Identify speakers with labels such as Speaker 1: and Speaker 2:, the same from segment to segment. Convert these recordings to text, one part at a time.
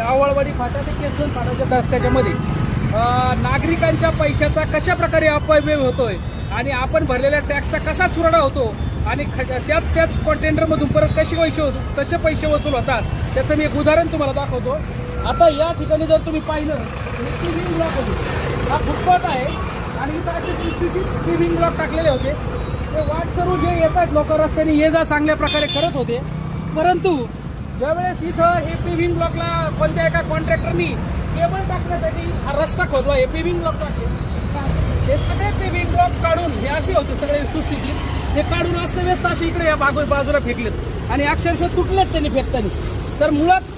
Speaker 1: आवळवाडी फाटा ते केसवन फाटाच्या रस्त्याच्यामध्ये नागरिकांच्या पैशाचा कशा प्रकारे अपव्यय होतोय आणि आपण भरलेल्या टॅक्सचा कसा चुराडा होतो आणि त्याच कंटेनरमधून परत कसे पैसे वसूल होतात त्याचं मी एक उदाहरण तुम्हाला दाखवतो. आता या ठिकाणी जर तुम्ही पाहिलं स्विमिंग ब्लॉक होते, हा फुटपाथ आहे आणि इथं असे स्विमिंग ब्लॉक टाकलेले होते. ते वाट करून जे येतात लोक रस्त्याने ये जा चांगल्या प्रकारे करत होते. परंतु ज्यावेळेस इथं हे पेव्हिंग ब्लॉकला कोणत्या एका कॉन्ट्रॅक्टरनी केबल टाकण्यासाठी हा रस्ता खोदला, हे पेव्हिंग ब्लॉक टाकले, हे सगळे पेव्हिंग ब्लॉक काढून हे असे होते सगळे सुस्थितीत, हे काढून अस्तव्यस्त असे इकडे या बाजूला फेकलेत आणि अक्षरशः तुटलेत त्यांनी फेकताना. तर मुळात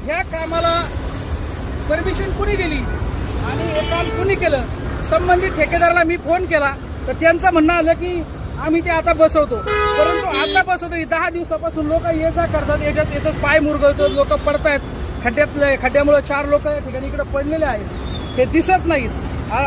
Speaker 1: ह्या कामाला परमिशन कुणी दिली आणि हे काम कुणी केलं? संबंधित ठेकेदाराला मी फोन केला तर त्यांचं म्हणणं आलं की आम्ही ते आता बसवतो. परंतु आता बसवतो 10 दिवसापासून लोक ये जा करतात, याच्यात पाय मुरगळतात, लोक पडतायत खड्ड्यामुळे 4 लोक या ठिकाणी इकडे पडलेले आहेत, हे दिसत नाहीत.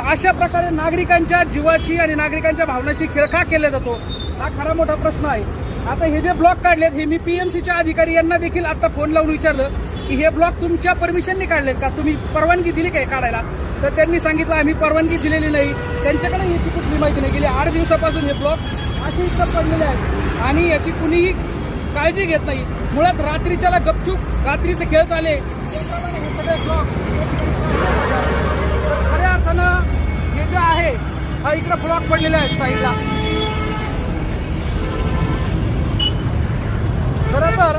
Speaker 1: अशा प्रकारे नागरिकांच्या जीवाची आणि नागरिकांच्या भावनाशी खेळखा केला जातो, हा खरा मोठा प्रश्न आहे. आता हे जे ब्लॉक काढलेत हे मी पीएमसीच्या अधिकारी यांना देखील आता फोन लावून विचारलं की हे ब्लॉक तुमच्या परमिशनने काढलेत का, तुम्ही परवानगी दिली काय काढायला? तर त्यांनी सांगितलं आम्ही परवानगी दिलेली नाही, त्यांच्याकडे याची कुठली माहिती नाही. गेली 8 दिवसापासून हे ब्लॉक असे इतकं पडलेले आहेत आणि याची कुणीही काळजी घेत नाही. मुळात रात्रीच्याला गपचूप रात्रीचे खेळ चालले त्याप्रमाणे हे सगळे ब्लॉक खऱ्या अर्थानं हे जे आहे हा इकडे ब्लॉक पडलेले आहेत साईडला. खरं तर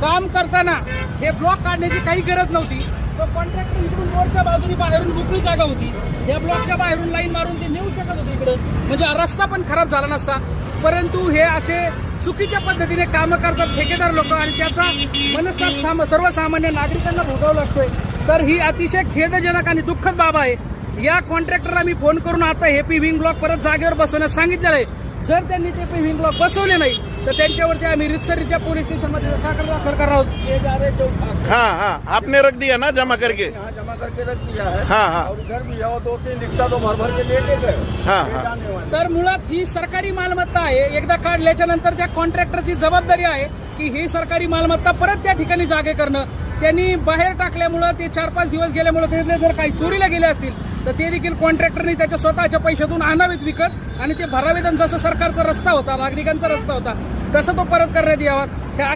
Speaker 1: काम करताना हे ब्लॉक काढण्याची काही गरज नव्हती. तो कॉन्ट्रॅक्टर इकडून रोडच्या बाजूने बाहेरून मोकळी जागा होती, या ब्लॉकच्या बाहेरून लाईन मारून ते नेऊ शकत होते इकडे, म्हणजे रस्ता पण खराब झाला नसता. परंतु हे असे चुकीच्या पद्धतीने कामं करतात ठेकेदार लोक आणि त्याचा मनस्ताप सर्वसामान्य नागरिकांना भोगावं लागतोय. तर ही अतिशय खेदजनक आणि दुःखद बाब आहे. या कॉन्ट्रॅक्टरला मी फोन करून आता हे पेव्हिंग ब्लॉक परत जागेवर बसवण्यास सांगितलेलं आहे. जर त्यांनी ते पेव्हिंग ब्लॉक बसवले नाही तर त्यांच्यावरती आम्ही रितसररित्या पोलीस स्टेशनमध्ये दाखल करणार आहोत.
Speaker 2: हाँ, आपने रख दिया ना जमा करके?
Speaker 3: हाँ, जमा करके रख दिया है.
Speaker 2: हाँ.
Speaker 3: और घर भी है, 2-3 रिक्शा तो भर के लेके गए.
Speaker 2: हाँ.
Speaker 1: तर मुळात ही सरकारी मालमत्ता आहे. एकदा काढल्याच्या नंतर त्या कॉन्ट्रॅक्टरची जबाबदारी आहे की ही सरकारी मालमत्ता परत त्या ठिकाणी जागे करणं. त्यांनी बाहेर टाकल्यामुळं ते 4-5 दिवस गेल्यामुळे ते जर काही चोरीला गेले असतील तर ते देखील कॉन्ट्रॅक्टरनी त्याच्या स्वतःच्या पैशातून आणावेत विकत आणि ते भरावेत. जसं सरकारचा रस्ता होता, नागरिकांचा रस्ता होता, तसं तो परत करण्यात यावा.